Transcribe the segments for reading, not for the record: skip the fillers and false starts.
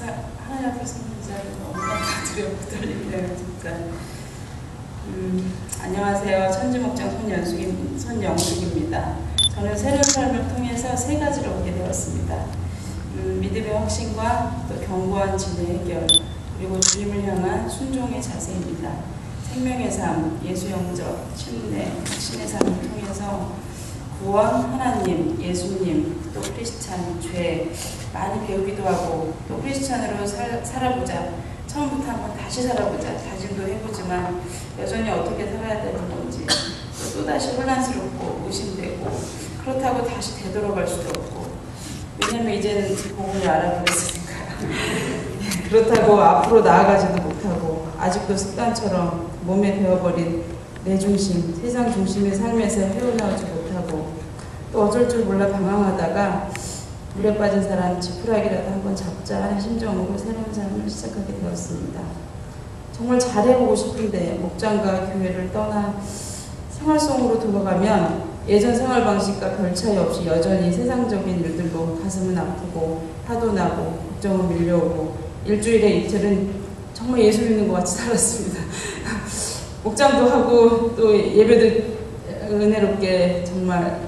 하나님 앞에서 너무 감사드리고 떨리네요, 진짜. 안녕하세요. 천지목장 손영숙입니다. 저는 새로운 삶을 통해서 세 가지로 오게 되었습니다. 믿음의 확신과 또 견고한 진의 해결, 그리고 주님을 향한 순종의 자세입니다. 생명의 삶, 예수 영접, 침례, 확신의 삶을 통해서 구원, 하나님, 예수님, 또 크리스찬, 죄 많이 배우기도 하고, 또 크리스찬으로 살아보자, 처음부터 한번 다시 살아보자 다짐도 해보지만 여전히 어떻게 살아야 되는 건지 또다시 혼란스럽고 의심되고, 그렇다고 다시 되돌아갈 수도 없고, 왜냐면 이제는 복음을 알아버렸으니까요. 그렇다고 앞으로 나아가지도 못하고 아직도 습관처럼 몸에 배어버린 내 중심, 세상 중심의 삶에서 헤어나오지 못하고, 또 어쩔 줄 몰라 방황하다가 물에 빠진 사람 지푸라기라도 한번 잡자 하는 심정으로 새로운 삶을 시작하게 되었습니다. 정말 잘해보고 싶은데 목장과 교회를 떠나 생활 속으로 돌아가면 예전 생활 방식과 별 차이 없이 여전히 세상적인 일들로 가슴은 아프고 파도 나고 걱정은 밀려오고, 일주일에 이틀은 정말 예수 믿는 것 같이 살았습니다. 목장도 하고 또 예배도 은혜롭게 정말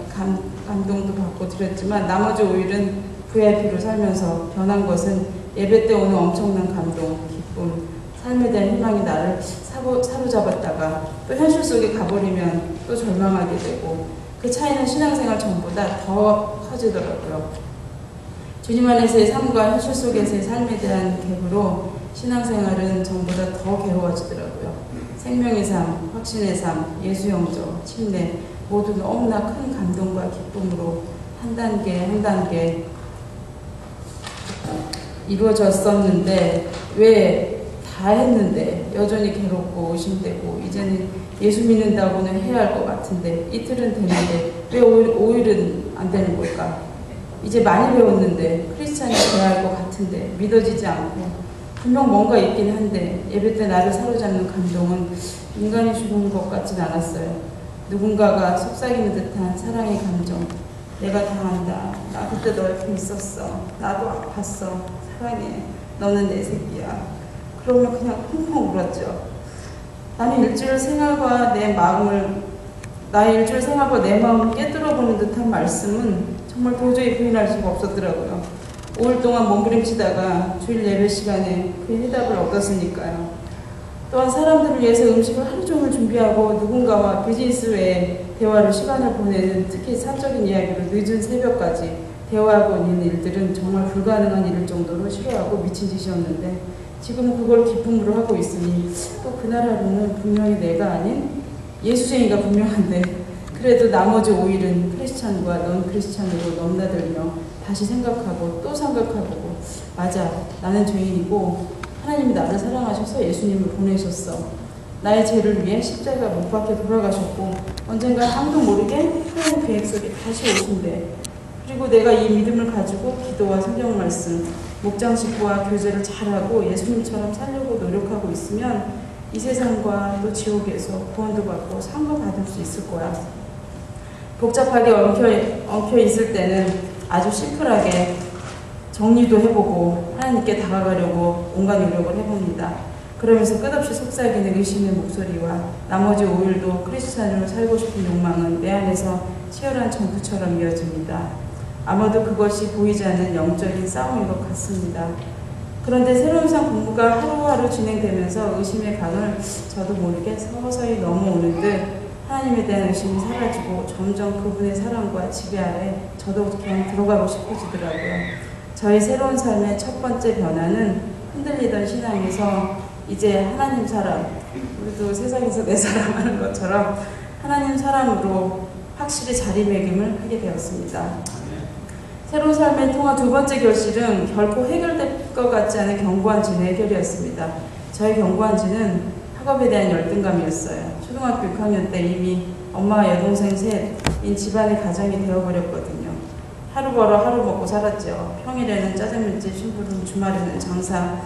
감동도 받고 드렸지만, 나머지 5일은 VIP로 살면서 변한 것은 예배 때 오는 엄청난 감동, 기쁨, 삶에 대한 희망이 나를 사로잡았다가 또 현실 속에 가버리면 또 절망하게 되고, 그 차이는 신앙생활 전보다 더 커지더라고요. 주님 안에서의 삶과 현실 속에서의 삶에 대한 갭으로 신앙생활은 전보다 더 괴로워지더라고요. 생명의 삶, 확신의 삶, 예수 영접, 침례 모두 너무나 큰 감동과 기쁨으로 한 단계 한 단계 이루어졌었는데, 왜 다 했는데 여전히 괴롭고 의심되고, 이제는 예수 믿는다고는 해야 할 것 같은데 이틀은 되는데 왜 5일은 안 되는 걸까? 이제 많이 배웠는데 크리스찬이 돼야 할 것 같은데 믿어지지 않고, 분명 뭔가 있긴 한데 예배 때 나를 사로잡는 감동은 인간이 주는 것 같진 않았어요. 누군가가 속삭이는 듯한 사랑의 감정. 내가 다 안다. 나 그때 너 옆에 있었어. 나도 아팠어. 사랑해. 너는 내 새끼야. 그러면 그냥 펑펑 울었죠. 나의 일주일 생활과 내 마음을 깨뚫어보는 듯한 말씀은 정말 도저히 부인할 수가 없었더라고요. 5일 동안 몸부림치다가 주일 예배 시간에 그 해답을 얻었으니까요. 또한 사람들을 위해서 음식을 하루 종일 준비하고 누군가와 비즈니스 외에 대화로 시간을 보내는, 특히 사적인 이야기로 늦은 새벽까지 대화하고 있는 일들은 정말 불가능한 일일 정도로 싫어하고 미친 짓이었는데, 지금은 그걸 기쁨으로 하고 있으니 또 그날 하루는 분명히 내가 아닌 예수쟁이가 분명한데, 그래도 나머지 5일은 크리스찬과 넌 크리스찬으로 넘나들며 다시 생각하고 또 생각하고, 맞아, 나는 죄인이고 하나님이 나를 사랑하셔서 예수님을 보내셨어. 나의 죄를 위해 십자가 못 박혀 돌아가셨고 언젠가 아무도 모르게 하나님 계획 속에 다시 오신대. 그리고 내가 이 믿음을 가지고 기도와 성경 말씀, 목장 식구와 교제를 잘하고 예수님처럼 살려고 노력하고 있으면 이 세상과 또 지옥에서 구원도 받고 상도 받을 수 있을 거야. 복잡하게 엉켜 있을 때는 아주 심플하게 정리도 해보고 하나님께 다가가려고 온갖 노력을 해봅니다. 그러면서 끝없이 속삭이는 의심의 목소리와 나머지 5일도 크리스찬으로 살고 싶은 욕망은 내 안에서 치열한 전투처럼 이어집니다. 아마도 그것이 보이지 않는 영적인 싸움인 것 같습니다. 그런데 새로운 삶 공부가 하루하루 진행되면서 의심의 강을 저도 모르게 서서히 넘어오는 듯 하나님에 대한 의심이 사라지고 점점 그분의 사랑과 지배 아래 저도 그냥 들어가고 싶어지더라고요. 저희 새로운 삶의 첫 번째 변화는 흔들리던 신앙에서 이제 하나님 사람, 우리도 세상에서 내 사람 하는 것처럼 하나님 사람으로 확실히 자리매김을 하게 되었습니다. 새로운 삶의 통화 두 번째 결실은 결코 해결될 것 같지 않은 견고한 진의 해결이었습니다. 저의 견고한 진은 학업에 대한 열등감이었어요. 초등학교 6학년 때 이미 엄마와 여동생 셋인 집안의 가정이 되어버렸거든요. 하루 벌어 하루 먹고 살았죠. 평일에는 짜장면집 심부름, 주말에는 장사,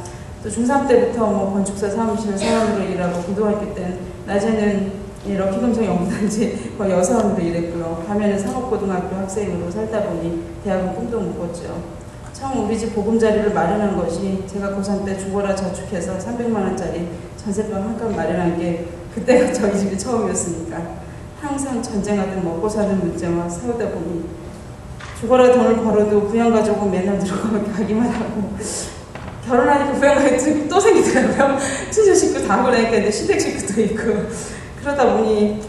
또 중3 때부터 건축사 사무실 사원으로 일하고, 고등학교 때는 낮에는 럭키금성 연구단지 거의 여사원으로 일했고요. 밤에는 상업고등학교 학생으로 살다 보니 대학은 꿈도 못 꿨죠. 처음 우리 집 보금자리를 마련한 것이 제가 고3 때 죽어라 저축해서 300만 원짜리 전세방 한 칸 마련한 게 그때가 저희 집이 처음이었으니까 항상 전쟁하듯 먹고 사는 문제와 싸우다 보니 죽어라 돈을 벌어도 부양가족은 맨날 들어가기만 하고 결혼하니까 부양가족이 또 생기더라고요. 친정 식구 다 보내니까 이제 시댁 식구도 있고 그러다 보니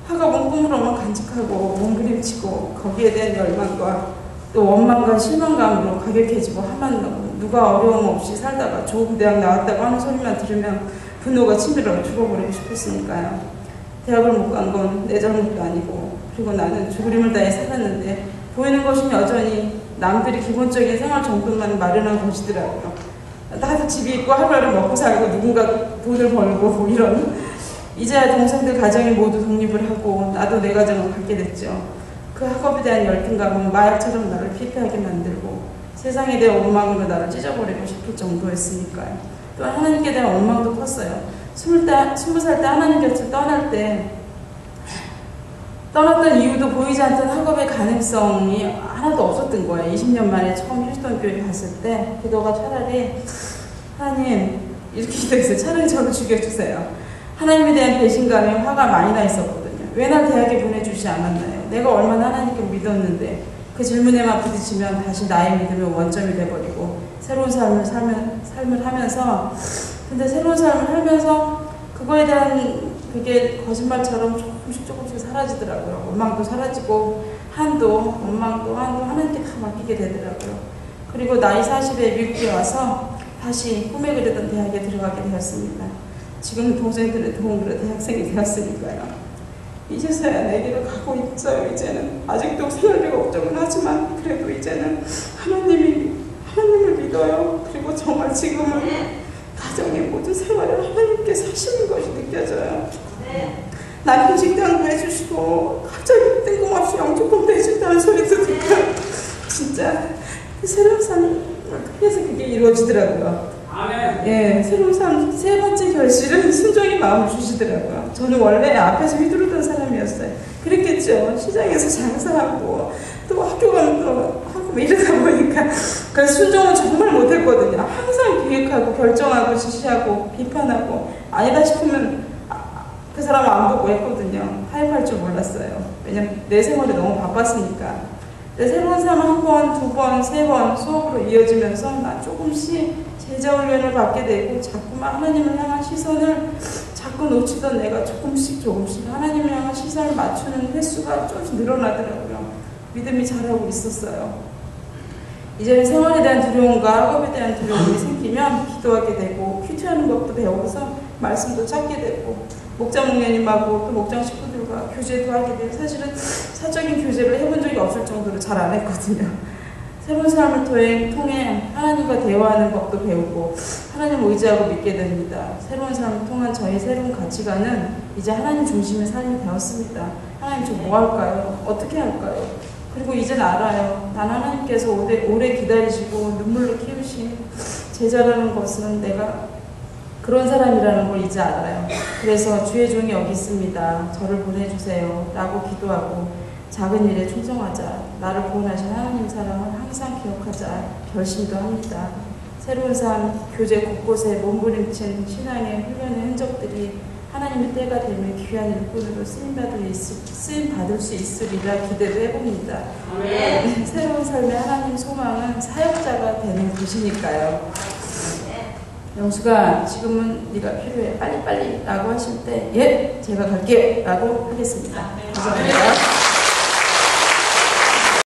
학업은 꿈으로만 간직하고 몸부림치고 거기에 대한 열망과 또 원망과 실망감으로 가격해지고 하만 누가 어려움 없이 살다가 좋은 대학 나왔다고 하는 소리만 들으면 분노가 치밀어 죽어버리고 싶었으니까요. 대학을 못 간 건 내 잘못도 아니고 그리고 나는 죽으림을 다해 살았는데 보이는 것은 여전히 남들이 기본적인 생활 정도만 마련한 것이더라고요. 나도 집이 있고 하루하루 먹고 살고 누군가 돈을 벌고 뭐 이런 이제야 동생들 가정이 모두 독립을 하고 나도 내 가정을 갖게 됐죠. 그 학업에 대한 열등감은 마약처럼 나를 피폐하게 만들고 세상에 대한 원망으로 나를 찢어버리고 싶을 정도였으니까요. 또한 하나님께 대한 원망도 컸어요. 20살 때 하나님 곁을 떠날 때 떠났던 이유도 보이지 않던 학업의 가능성이 하나도 없었던 거예요. 20년 만에 처음 휴스턴 교회 갔을 때 기도가 차라리 하나님 이렇게 기도했어요. 차라리 저를 죽여주세요. 하나님에 대한 배신감에 화가 많이 나 있었거든요. 왜 날 대학에 보내주지 않았나요? 내가 얼마나 하나님께 믿었는데 그 질문에만 부딪히면 다시 나의 믿음의 원점이 돼버리고 새로운 삶을 하면서 근데 새로운 삶을 하면서 그거에 대한 그게 거짓말처럼 조금씩 사라지더라고요. 원망도 사라지고 원망도 하나님께 다 맡기게 되더라고요. 그리고 나이 40에 미국에 와서 다시 꿈에 그리던 대학에 들어가게 되었습니다. 지금 동생들의 도움으로 대학생이 되었으니까요. 이제서야 내 길을 가고 있어요. 이제는 아직도 생활비 걱정은 하지만 그래도 이제는 하나님을 믿어요. 그리고 정말 지금은 가정의 모든 생활을 하나님께 사시는 것이 느껴져요. 남편 직장도 해주시고 갑자기 뜬금없이 영주권도 해준다는 소리도 듣고 진짜 새로운 삶을 통해서 그게 이루어지더라고요. 예, 새로운 삶 세 번째 결실은 순종의 마음을 주시더라고요. 저는 원래 앞에서 휘두르던 사람이었어요. 그랬겠죠. 시장에서 장사하고 또 학교 가면 또 하고 이러다 보니까 그래서 순종은 정말 못했거든요. 항상 계획하고 결정하고 지시하고 비판하고 아니다 싶으면 그 사람은 안 보고 했거든요. 타협할 줄 몰랐어요. 왜냐면 내 생활이 너무 바빴으니까. 새로운 삶 한 번, 두 번, 세 번 수업으로 이어지면서 나 조금씩 제자훈련을 받게 되고 자꾸만 하나님을 향한 시선을 자꾸 놓치던 내가 조금씩 하나님을 향한 시선을 맞추는 횟수가 조금씩 늘어나더라고요. 믿음이 자라고 있었어요. 이제는 생활에 대한 두려움과 학업에 대한 두려움이 생기면 기도하게 되고 큐티하는 법도 배워서 말씀도 찾게 되고 목장 목녀님하고 또 목장 식구들과 교제도 하게 되고 사실은 사적인 교제를 해본 적이 없을 정도로 잘 안 했거든요. 새로운 삶을 통해 하나님과 대화하는 법도 배우고 하나님을 의지하고 믿게 됩니다. 새로운 삶을 통한 저희 새로운 가치관은 이제 하나님 중심의 삶이 되었습니다. 하나님 저 뭐 할까요? 어떻게 할까요? 그리고 이제는 알아요. 난 하나님께서 오래 기다리시고 눈물로 키우신 제자라는 것은 내가 그런 사람이라는 걸 이제 알아요. 그래서 주의 종이 여기 있습니다. 저를 보내주세요. 라고 기도하고 작은 일에 충성하자. 나를 구원하신 하나님 사랑을 항상 기억하자. 결심도 합니다. 새로운 삶, 교제 곳곳에 몸부림친 신앙의 훈련의 흔적들이 하나님의 때가 되면 귀한 일꾼으로 쓰임받을 수 있으리라 기대도 해봅니다. 새로운 삶의 하나님 소망은 사역자가 되는 것이니까요. 영수가 지금은 네가 필요해 빨리 라고 하실 때 예 제가 갈게요 라고 하겠습니다. 감사합니다.